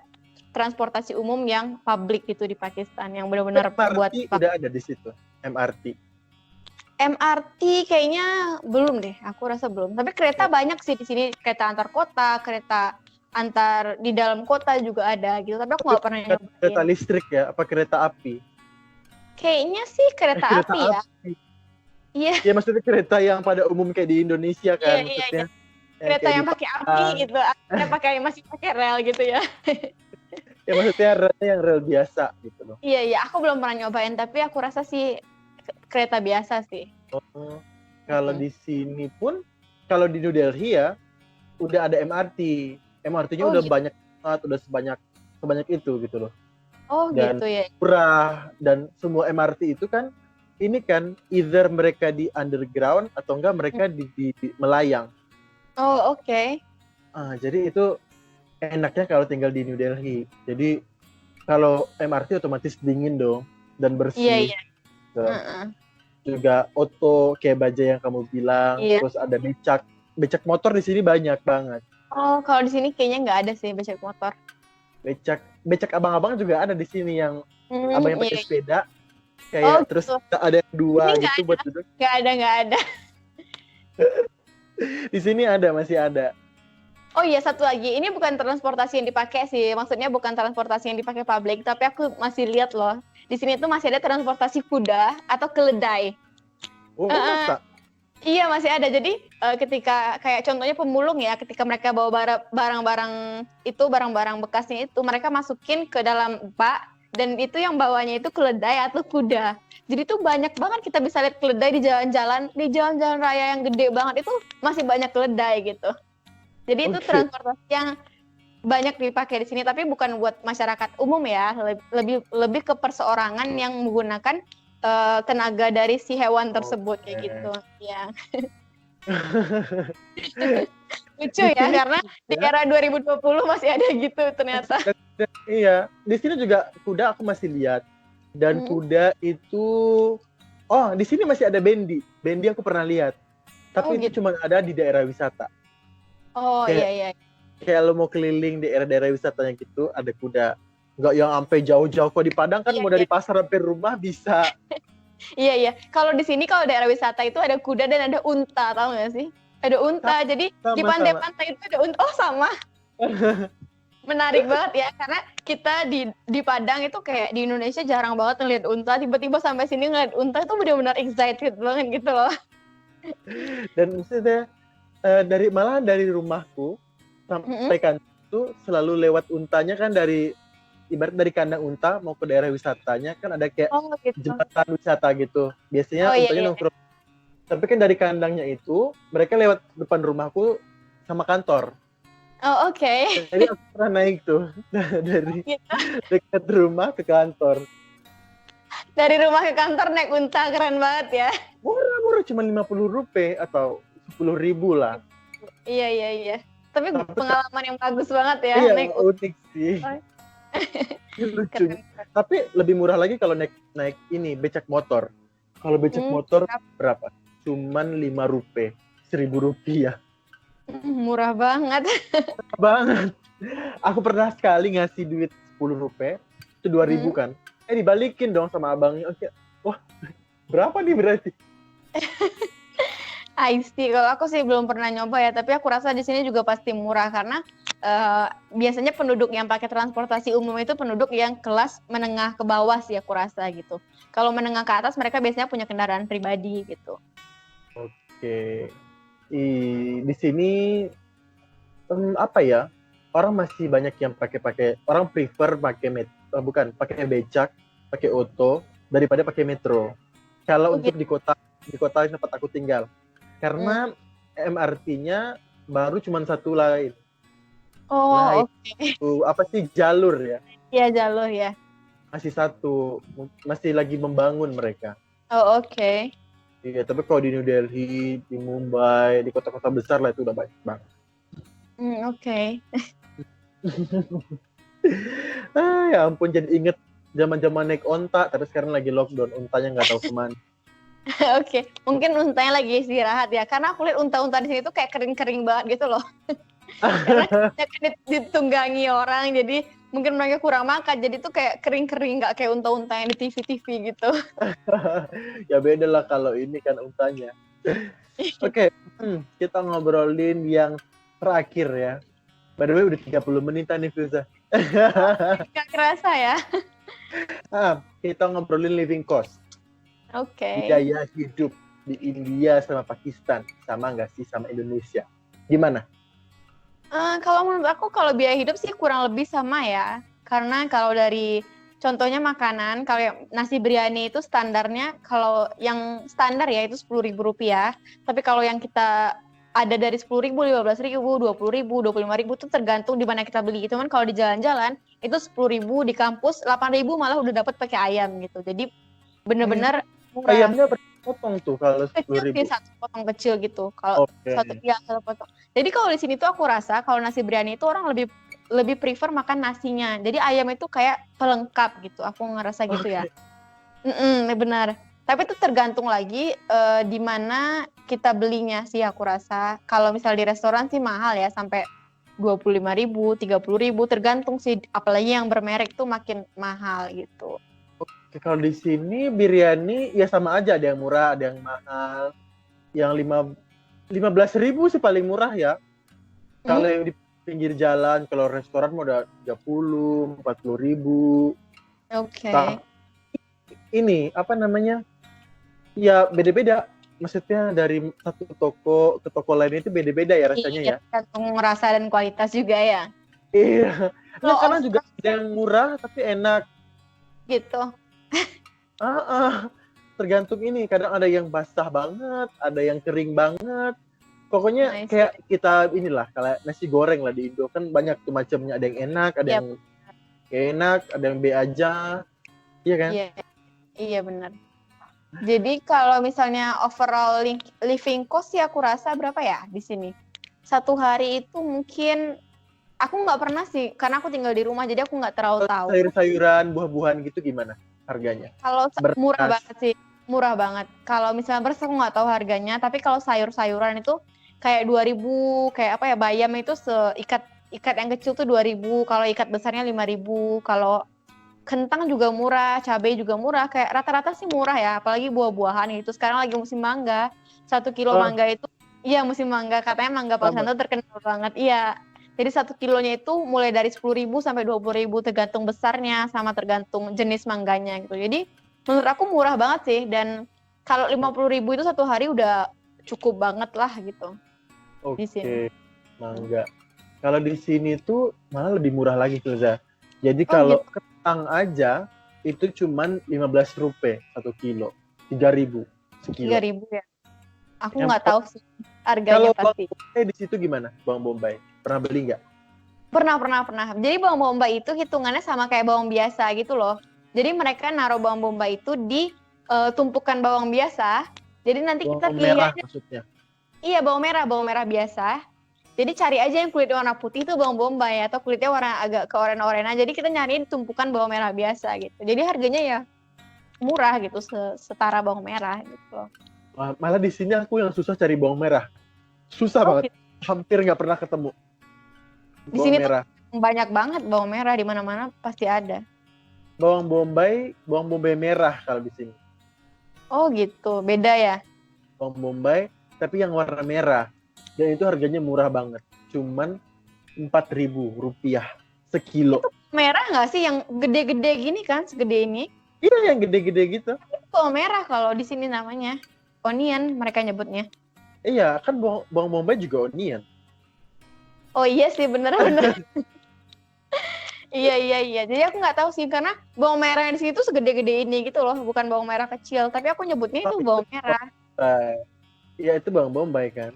transportasi umum yang publik gitu di Pakistan. Yang benar-benar buat MRT udah ada di situ. MRT. MRT kayaknya belum deh, aku rasa belum. Tapi kereta banyak sih di sini, kereta antar kota, kereta antar di dalam kota juga ada gitu. Tapi aku nggak pernah Kereta nyobain. listrik ya, apa kereta api? Kayaknya sih kereta api ya. Api. Iya. Ya maksudnya kereta yang pada umum kayak di Indonesia kan, Iya. maksudnya. Kereta yang pakai api gitu, akhirnya masih pakai rel gitu ya. Ya maksudnya relnya yang rel biasa gitu loh. Iya, aku belum pernah nyobain, tapi aku rasa sih kereta biasa sih. Oh, kalau di sini pun, kalau di New Delhi ya, udah ada MRT. MRT-nya udah gitu. banyak banget, udah sebanyak itu gitu loh. Oh Dan gitu ya. murah, dan semua MRT itu kan, ini kan either mereka di underground atau enggak mereka di melayang. Oh oke. Jadi itu enaknya kalau tinggal di New Delhi. Jadi kalau MRT otomatis dingin dong dan bersih. Iya. Juga oto kayak baja yang kamu bilang. Iya. Terus ada becak motor di sini banyak banget. Oh, kalau di sini kayaknya nggak ada sih becak motor. Becak abang-abang juga ada di sini yang abang yang pakai sepeda. Kayak Oh, terus gitu. ada yang dua Ini gitu buat duduk. Nggak ada. Di sini masih ada. Oh iya, satu lagi. Ini bukan transportasi yang dipakai sih. Maksudnya bukan transportasi yang dipakai publik, tapi aku masih lihat loh. Di sini tuh masih ada transportasi kuda atau keledai. Oh, masa? Iya, masih ada. Jadi ketika kayak contohnya pemulung ya, ketika mereka bawa barang-barang bekasnya itu, mereka masukin ke dalam bak, dan itu yang bawanya itu keledai atau kuda. Jadi tuh banyak banget kita bisa lihat keledai di jalan-jalan raya yang gede banget itu masih banyak keledai gitu. Jadi itu transportasi yang banyak dipakai di sini, tapi bukan buat masyarakat umum ya, lebih ke perseorangan yang menggunakan tenaga dari si hewan tersebut kayak gitu. Ya. Lucu ya, karena di era 2020 masih ada gitu ternyata. Iya, di sini juga kuda aku masih lihat. Dan kuda itu, di sini masih ada bendi. Bendi aku pernah lihat. Tapi itu cuma ada di daerah wisata. Oh iya. Kayak lo mau keliling di daerah-daerah wisatanya gitu, ada kuda. Nggak yang sampai jauh-jauh. Kok di Padang kan mau dari pasar sampai rumah bisa. Iya. Kalau di sini, kalau daerah wisata itu ada kuda dan ada unta, tahu nggak sih? Ada unta. Jadi di pantai-pantai itu ada unta. Oh sama. Menarik banget ya, karena kita di Padang itu kayak di Indonesia jarang banget ngeliat unta. Tiba-tiba sampai sini ngeliat unta itu benar-benar excited banget gitu loh. Dan maksudnya malahan dari rumahku sampai kantor itu selalu lewat untanya kan, ibarat dari kandang unta mau ke daerah wisatanya kan ada kayak jembatan wisata gitu. Biasanya untanya nongkrong. Tapi kan dari kandangnya itu mereka lewat depan rumahku sama kantor. Oh oke. Jadi aku pernah naik tuh dari dekat rumah ke kantor. Dari rumah ke kantor naik unta, keren banget ya. Murah, cuma 50 rupiah atau 10.000 lah. Iya. Tapi pengalaman yang bagus banget ya. Iya, naik unik sih. Lucu. Tapi lebih murah lagi kalau naik ini becak motor. Kalau becak motor berapa? Cuman 5 rupiah, 1.000 rupiah. Murah banget. Banget. Aku pernah sekali ngasih duit 10 rupiah, itu 2.000 Hmm. kan. Dibalikin dong sama abangnya. Oke, wah berapa nih berarti? I see. Kalau aku sih belum pernah nyoba ya, tapi aku rasa di sini juga pasti murah karena biasanya penduduk yang pakai transportasi umum itu penduduk yang kelas menengah ke bawah sih aku rasa gitu. Kalau menengah ke atas mereka biasanya punya kendaraan pribadi gitu. Oke. Di sini apa ya? Orang masih banyak yang pakai orang prefer bukan pakai becak, pakai oto daripada pakai metro. Kalau Oh untuk gitu. di kota tempat aku tinggal. Hmm. Karena MRT-nya baru cuma satu lain. Nah, Oh, oke. itu apa sih jalur ya? Iya jalur ya. Masih satu, masih lagi membangun mereka. Oh, oke. Iya, tapi kalau di New Delhi, di Mumbai, di kota-kota besar lah itu udah banyak banget. Oke. Ya ampun, jadi inget zaman-zaman naik onta, tapi sekarang lagi lockdown, ontanya nggak tahu kemana. Oke, mungkin untanya lagi istirahat ya. Karena aku lihat unta-unta di sini tuh kayak kering-kering banget gitu loh. Karena ditunggangi orang, jadi mungkin mereka kurang makan. Jadi tuh kayak kering-kering, nggak kayak unta-unta yang di TV-TV gitu. Ya beda lah kalau ini kan untanya. Oke, kita ngobrolin yang terakhir ya. By the way, udah 30 menitan nih, Filza. Nggak kerasa ya. Kita ngobrolin living cost. Oke. Biaya hidup di India sama Pakistan. Sama nggak sih sama Indonesia? Gimana? Kalau menurut aku kalau biaya hidup sih kurang lebih sama ya. Karena kalau dari contohnya makanan, kalau yang nasi biryani itu standarnya kalau yang standar ya itu Rp10.000. Tapi kalau yang kita ada dari 10.000, 15.000, 20.000, 25.000 itu tergantung di mana kita beli. Cuman kalau di jalan-jalan itu 10.000, di kampus 8.000 malah udah dapat pakai ayam gitu. Jadi bener-bener murah. Ayamnya berapa potong tuh kalau Kecil 10.000? sih, satu potong kecil gitu. Kalau Oke. satu potong. Jadi kalau di sini tuh aku rasa kalau nasi biryani itu orang lebih prefer makan nasinya. Jadi ayam itu kayak pelengkap gitu. Aku ngerasa gitu ya. Benar. Tapi itu tergantung lagi di mana kita belinya sih aku rasa. Kalau misal di restoran sih mahal ya sampai 25.000, 30.000 tergantung sih. Apalagi yang bermerek tuh makin mahal gitu. Oke, kalau di sini biryani ya sama aja, ada yang murah, ada yang mahal. Yang 15.000 sih paling murah ya. Kalau yang di pinggir jalan, kalau restoran mau udah 30, 40.000. Oke. Ini apa namanya? Ya beda-beda. Maksudnya dari satu toko ke toko lain itu beda-beda ya rasanya ya. Tergantung rasa dan kualitas juga ya. Iya. Nah, karena Kalau juga ada yang murah tapi enak. gitu. Tergantung ini. Kadang ada yang basah banget, ada yang kering banget. Pokoknya Nice. kayak kita inilah, kayak nasi goreng lah di Indo kan banyak tuh macamnya. Ada yang enak, ada yang enak, ada yang B aja. Iya kan? Iya benar. Jadi kalau misalnya overall living cost sih aku rasa berapa ya di sini? Satu hari itu mungkin aku nggak pernah sih, karena aku tinggal di rumah jadi aku nggak terlalu tahu. Sayur-sayuran, buah-buahan gitu gimana harganya? Kalau murah banget sih, murah banget. Kalau misalnya beras aku nggak tahu harganya, tapi kalau sayur-sayuran itu kayak 2.000, kayak apa ya, bayam itu ikat yang kecil tuh 2.000, kalau ikat besarnya 5.000, kalau kentang juga murah, cabai juga murah, kayak rata-rata sih murah ya, apalagi buah-buahan itu. Sekarang lagi musim mangga, 1 kilo mangga itu, iya musim mangga, katanya mangga Pak Santo terkenal banget, iya. Jadi 1 kilonya itu mulai dari 10.000 sampai 20.000 tergantung besarnya sama tergantung jenis mangganya gitu. Jadi menurut aku murah banget sih, dan kalau 50.000 itu satu hari udah cukup banget lah gitu. Oke, mangga. Kalau di sini tuh malah lebih murah lagi Filza. Jadi kalau kentang aja itu cuman 15 rupiah 1 kilo, 3.000 sekilo. 3.000 ya. Aku nggak tahu sih harganya pasti. Kalau di situ gimana, bawang bombay? Pernah beli nggak? Pernah. Jadi bawang bombay itu hitungannya sama kayak bawang biasa gitu loh. Jadi mereka naruh bawang bombay itu di tumpukan bawang biasa. Jadi nanti kita pilih merah aja. Maksudnya. Iya, bawang merah biasa. Jadi cari aja yang kulitnya warna putih itu bawang bombay, atau kulitnya warna agak keoren-orenan. Jadi kita nyariin tumpukan bawang merah biasa gitu. Jadi harganya ya murah gitu, setara bawang merah gitu. Malah di sini aku yang susah cari bawang merah. Susah banget. Gitu. hampir nggak pernah ketemu Di bawang sini merah. tuh banyak banget bawang merah, di mana-mana pasti ada. Bawang bombay merah kalau di sini. Oh gitu, beda ya. Bawang bombay tapi yang warna merah. Dan itu harganya murah banget. Cuman Rp4.000 sekilo. Merah nggak sih yang gede-gede gini kan, segede ini? Iya, yang gede-gede gitu. Bawang merah kalau di sini namanya. Onion mereka nyebutnya. Iya, kan bawang bombay juga onion. Oh iya sih, bener-bener. Iya. Jadi aku nggak tahu sih, karena bawang merah yang di sini tuh segede-gede ini gitu loh, bukan bawang merah kecil. Tapi aku nyebutnya itu bawang merah. Iya, itu bawang bombay kan.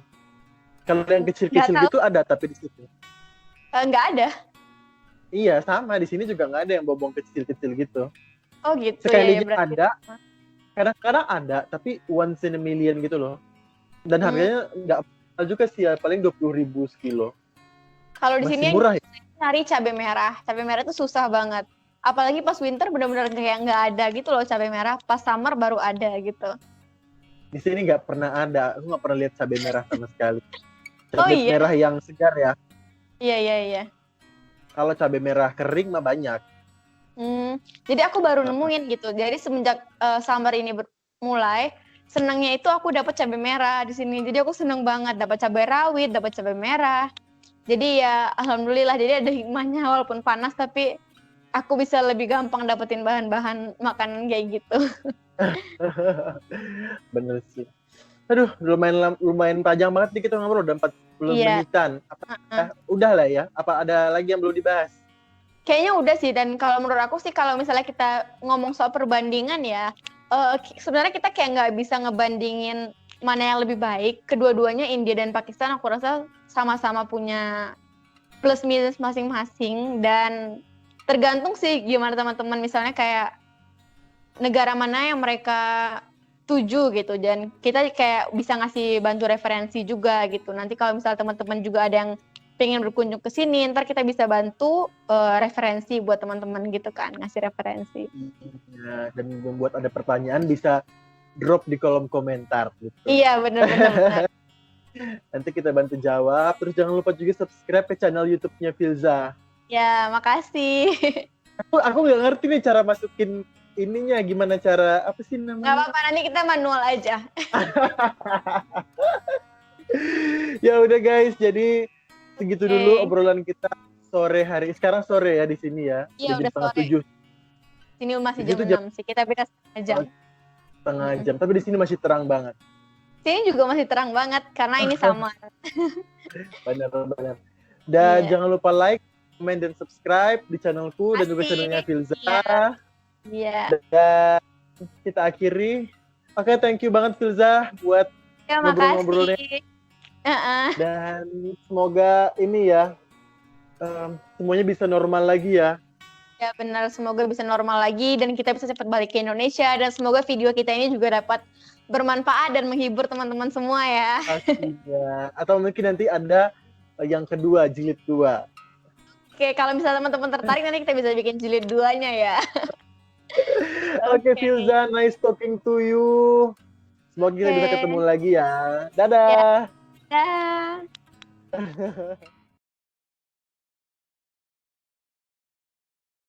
Kalau yang Nggak kecil-kecil tahu. gitu ada tapi di situ. Nggak ada. Iya, sama di sini juga nggak ada yang bawang kecil-kecil gitu. Oh gitu Sekali ya, berarti. ada, kadang-kadang ada, tapi once in a million gitu loh. Dan harganya nggak mahal juga sih ya, paling 20.000 sekilo. Kalau di Masih sini murah ya? cari cabai merah. Cabai merah itu susah banget. Apalagi pas winter benar-benar kayak nggak ada gitu loh cabai merah. Pas summer baru ada gitu. Di sini nggak pernah ada, aku nggak pernah lihat cabai merah sama sekali. Oh Cabai iya. merah yang segar ya. Iya. Kalau cabai merah kering mah banyak. Jadi aku baru nemuin gitu. Jadi semenjak summer ini mulai, senangnya itu aku dapat cabai merah di sini. Jadi aku seneng banget dapat cabai rawit, dapat cabai merah. Jadi ya alhamdulillah, jadi ada hikmahnya walaupun panas tapi aku bisa lebih gampang dapetin bahan-bahan makanan kayak gitu. Bener sih. Aduh, lumayan panjang banget nih kita ngobrol, udah 40 Iya. menitan. Udah lah ya, apa ada lagi yang belum dibahas? Kayaknya udah sih, dan kalau menurut aku sih kalau misalnya kita ngomong soal perbandingan ya, sebenarnya kita kayak nggak bisa ngebandingin mana yang lebih baik. Kedua-duanya India dan Pakistan aku rasa sama-sama punya plus minus masing-masing, dan tergantung sih gimana teman-teman, misalnya kayak negara mana yang mereka tuju gitu, dan kita kayak bisa ngasih bantu referensi juga gitu. Nanti kalau misalnya teman-teman juga ada yang pengen berkunjung ke sini, ntar kita bisa bantu referensi buat teman-teman gitu kan, ngasih referensi. Ya, dan membuat ada pertanyaan bisa drop di kolom komentar gitu. Iya, benar. Nanti kita bantu jawab. Terus jangan lupa juga subscribe ke channel YouTube-nya Filza. Ya, makasih. Aku nggak ngerti nih cara masukin ininya, gimana cara, apa sih namanya? Nggak apa-apa, nanti kita manual aja. Ya udah guys, jadi segitu dulu obrolan kita sore hari. Sekarang sore ya di sini ya. Iya, udah sore. 7. Sini masih Di jam situ 6 sih, kita beda setengah jam. Setengah jam, tapi di sini masih terang banget. Sini juga masih terang banget, karena ini sama. Benar. Dan Iya. jangan lupa like, comment, dan subscribe di channelku dan juga channelnya Filza. Iya. Dan kita akhiri. Oke, thank you banget Filza buat Ya, ngobrol-ngobrolnya. makasih. Dan semoga ini ya, semuanya bisa normal lagi ya. Ya benar, semoga bisa normal lagi dan kita bisa cepat balik ke Indonesia, dan semoga video kita ini juga dapat bermanfaat dan menghibur teman-teman semua ya. Pastinya. Atau mungkin nanti ada yang kedua, jilid 2. Oke, kalau misalnya teman-teman tertarik nanti kita bisa bikin jilid 2-nya ya. Oke, Filza, nice talking to you. Semoga kita bisa ketemu lagi ya. Dadah. Dah.